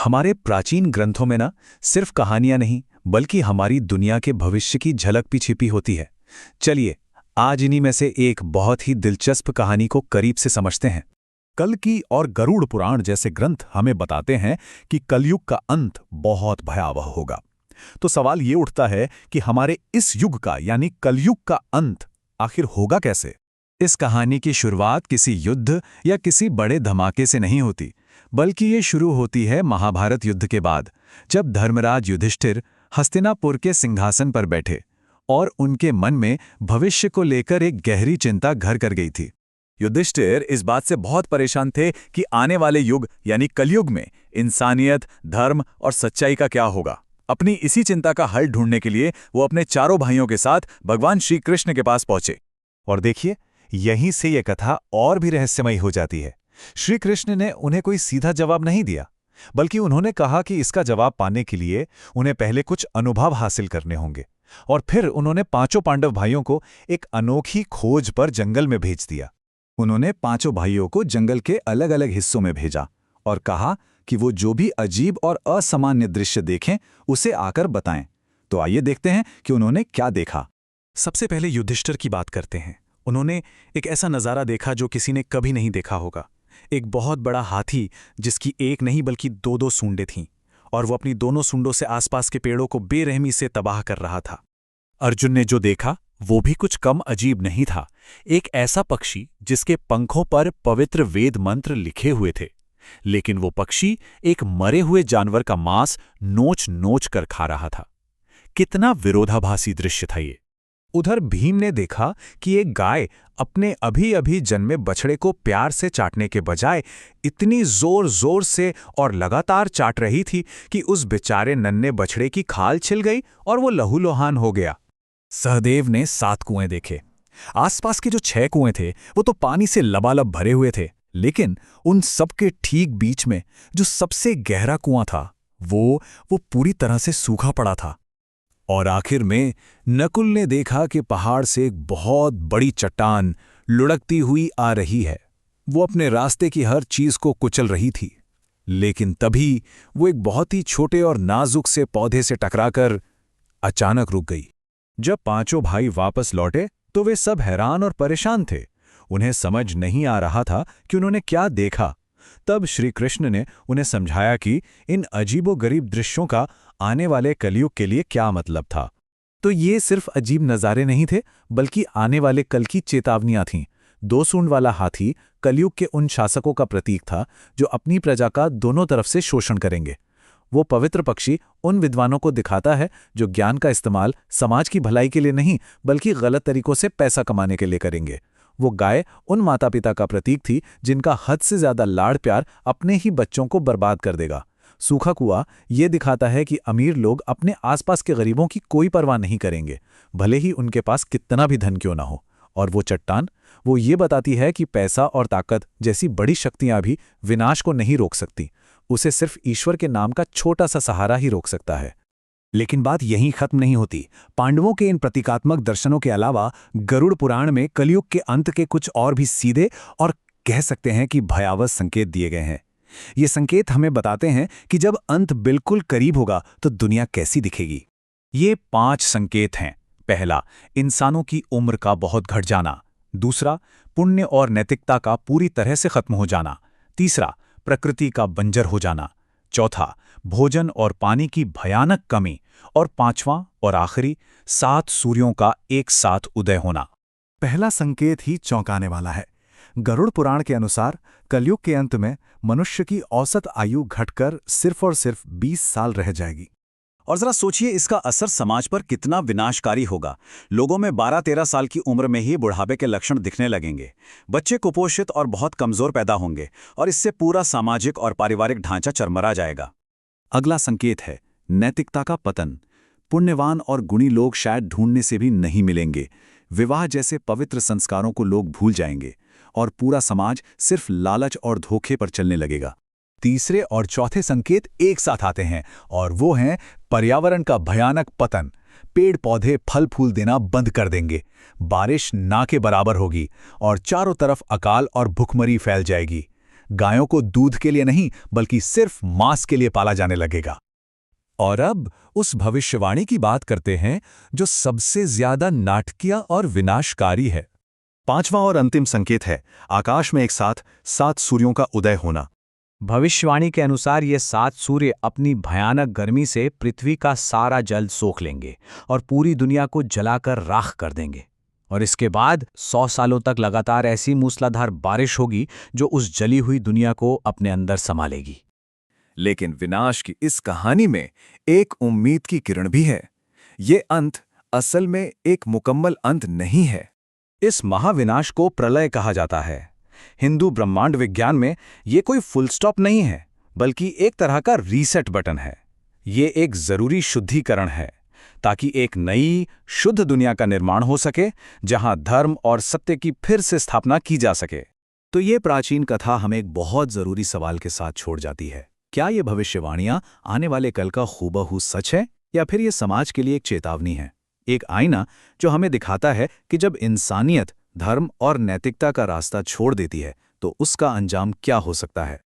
हमारे प्राचीन ग्रंथों में ना सिर्फ कहानियां नहीं बल्कि हमारी दुनिया के भविष्य की झलक भी छिपी होती है। चलिए आज इन्हीं में से एक बहुत ही दिलचस्प कहानी को करीब से समझते हैं। कल्कि और गरुड़ पुराण जैसे ग्रंथ हमें बताते हैं कि कलयुग का अंत बहुत भयावह होगा। तो सवाल ये उठता है कि हमारे इस युग का यानी कलयुग का अंत आखिर होगा कैसे? इस कहानी की शुरुआत किसी युद्ध या किसी बड़े धमाके से नहीं होती, बल्कि ये शुरू होती है महाभारत युद्ध के बाद, जब धर्मराज युधिष्ठिर हस्तिनापुर के सिंहासन पर बैठे और उनके मन में भविष्य को लेकर एक गहरी चिंता घर कर गई थी। युधिष्ठिर इस बात से बहुत परेशान थे कि आने वाले युग यानी कलयुग में इंसानियत, धर्म और सच्चाई का क्या होगा। अपनी इसी चिंता का हल ढूंढने के लिए वो अपने चारों भाइयों के साथ भगवान श्री कृष्ण के पास पहुंचे। और देखिए, यहीं से यह कथा और भी रहस्यमयी हो जाती है। श्री कृष्ण ने उन्हें कोई सीधा जवाब नहीं दिया, बल्कि उन्होंने कहा कि इसका जवाब पाने के लिए उन्हें पहले कुछ अनुभव हासिल करने होंगे। और फिर उन्होंने पांचों पांडव भाइयों को एक अनोखी खोज पर जंगल में भेज दिया। उन्होंने पांचों भाइयों को जंगल के अलग अलग हिस्सों में भेजा और कहा कि वो जो भी अजीब और असामान्य दृश्य देखें उसे आकर बताएं। तो आइए देखते हैं कि उन्होंने क्या देखा। सबसे पहले युधिष्ठिर की बात करते हैं। उन्होंने एक ऐसा नज़ारा देखा जो किसी ने कभी नहीं देखा होगा। एक बहुत बड़ा हाथी जिसकी एक नहीं बल्कि दो दो सूंडें थीं, और वो अपनी दोनों सूंडों से आसपास के पेड़ों को बेरहमी से तबाह कर रहा था। अर्जुन ने जो देखा वो भी कुछ कम अजीब नहीं था। एक ऐसा पक्षी जिसके पंखों पर पवित्र वेद मंत्र लिखे हुए थे, लेकिन वो पक्षी एक मरे हुए जानवर का मांस नोच नोच कर खा रहा था। कितना विरोधाभासी दृश्य था ये। उधर भीम ने देखा कि एक गाय अपने अभी अभी जन्मे बछड़े को प्यार से चाटने के बजाय इतनी जोर जोर से और लगातार चाट रही थी कि उस बेचारे नन्हे बछड़े की खाल छिल गई और वो लहूलुहान हो गया। सहदेव ने 7 कुएं देखे। आसपास के जो 6 कुएं थे वो तो पानी से लबालब भरे हुए थे, लेकिन उन सबके ठीक बीच में जो सबसे गहरा कुआं था वो पूरी तरह से सूखा पड़ा था। और आखिर में नकुल ने देखा कि पहाड़ से एक बहुत बड़ी चट्टान लुढ़कती हुई आ रही है। वो अपने रास्ते की हर चीज को कुचल रही थी, लेकिन तभी वो एक बहुत ही छोटे और नाजुक से पौधे से टकराकर अचानक रुक गई। जब पांचों भाई वापस लौटे तो वे सब हैरान और परेशान थे। उन्हें समझ नहीं आ रहा था कि उन्होंने क्या देखा। तब श्री कृष्ण ने उन्हें समझाया कि इन अजीबोगरीब दृश्यों का आने वाले कलयुग के लिए क्या मतलब था। तो ये सिर्फ अजीब नज़ारे नहीं थे, बल्कि आने वाले कल की चेतावनियां थीं। 2 सूंड वाला हाथी कलयुग के उन शासकों का प्रतीक था जो अपनी प्रजा का दोनों तरफ से शोषण करेंगे। वो पवित्र पक्षी उन विद्वानों को दिखाता है जो ज्ञान का इस्तेमाल समाज की भलाई के लिए नहीं बल्कि गलत तरीकों से पैसा कमाने के लिए करेंगे। वो गाय उन माता पिता का प्रतीक थी जिनका हद से ज्यादा लाड़ प्यार अपने ही बच्चों को बर्बाद कर देगा। सूखा कुआं ये दिखाता है कि अमीर लोग अपने आसपास के गरीबों की कोई परवाह नहीं करेंगे, भले ही उनके पास कितना भी धन क्यों ना हो। और वो चट्टान वो ये बताती है कि पैसा और ताकत जैसी बड़ी शक्तियां भी विनाश को नहीं रोक सकती, उसे सिर्फ ईश्वर के नाम का छोटा सा सहारा ही रोक सकता है। लेकिन बात यहीं खत्म नहीं होती। पांडवों के इन प्रतीकात्मक दर्शनों के अलावा गरुड़ पुराण में कलयुग के अंत के कुछ और भी सीधे और कह सकते हैं कि भयावह संकेत दिए गए हैं। ये संकेत हमें बताते हैं कि जब अंत बिल्कुल करीब होगा तो दुनिया कैसी दिखेगी। ये 5 संकेत हैं। पहला, इंसानों की उम्र का बहुत घट जाना। दूसरा, पुण्य और नैतिकता का पूरी तरह से खत्म हो जाना। तीसरा, प्रकृति का बंजर हो जाना। चौथा, भोजन और पानी की भयानक कमी। और 5वां और आखिरी, 7 सूर्यों का एक साथ उदय होना। पहला संकेत ही चौंकाने वाला है। गरुड़ पुराण के अनुसार कलयुग के अंत में मनुष्य की औसत आयु घटकर सिर्फ और सिर्फ 20 साल रह जाएगी। और जरा सोचिए इसका असर समाज पर कितना विनाशकारी होगा। लोगों में 12-13 साल की उम्र में ही बुढ़ापे के लक्षण दिखने लगेंगे। बच्चे कुपोषित और बहुत कमजोर पैदा होंगे और इससे पूरा सामाजिक और पारिवारिक ढांचा चरमरा जाएगा। अगला संकेत है नैतिकता का पतन। पुण्यवान और गुणी लोग शायद ढूंढने से भी नहीं मिलेंगे। विवाह जैसे पवित्र संस्कारों को लोग भूल जाएंगे और पूरा समाज सिर्फ लालच और धोखे पर चलने लगेगा। तीसरे और चौथे संकेत एक साथ आते हैं और वो हैं पर्यावरण का भयानक पतन। पेड़ पौधे फल फूल देना बंद कर देंगे, बारिश ना के बराबर होगी और चारों तरफ अकाल और भुखमरी फैल जाएगी। गायों को दूध के लिए नहीं बल्कि सिर्फ मांस के लिए पाला जाने लगेगा। और अब उस भविष्यवाणी की बात करते हैं जो सबसे ज्यादा नाटकीय और विनाशकारी है। 5वां और अंतिम संकेत है आकाश में एक साथ 7 सूर्यों का उदय होना। भविष्यवाणी के अनुसार ये 7 सूर्य अपनी भयानक गर्मी से पृथ्वी का सारा जल सोख लेंगे और पूरी दुनिया को जलाकर राख कर देंगे। और इसके बाद 100 सालों तक लगातार ऐसी मूसलाधार बारिश होगी जो उस जली हुई दुनिया को अपने अंदर समा लेगी। लेकिन विनाश की इस कहानी में एक उम्मीद की किरण भी है। ये अंत असल में एक मुकम्मल अंत नहीं है। इस महाविनाश को प्रलय कहा जाता है। हिंदू ब्रह्मांड विज्ञान में ये कोई फुल स्टॉप नहीं है, बल्कि एक तरह का रीसेट बटन है। ये एक जरूरी शुद्धिकरण है ताकि एक नई शुद्ध दुनिया का निर्माण हो सके जहां धर्म और सत्य की फिर से स्थापना की जा सके। तो ये प्राचीन कथा हमें एक बहुत जरूरी सवाल के साथ छोड़ जाती है। क्या ये भविष्यवाणियां आने वाले कल का हूबहू सच है या फिर ये समाज के लिए एक चेतावनी है, एक आईना जो हमें दिखाता है कि जब इंसानियत धर्म और नैतिकता का रास्ता छोड़ देती है तो उसका अंजाम क्या हो सकता है।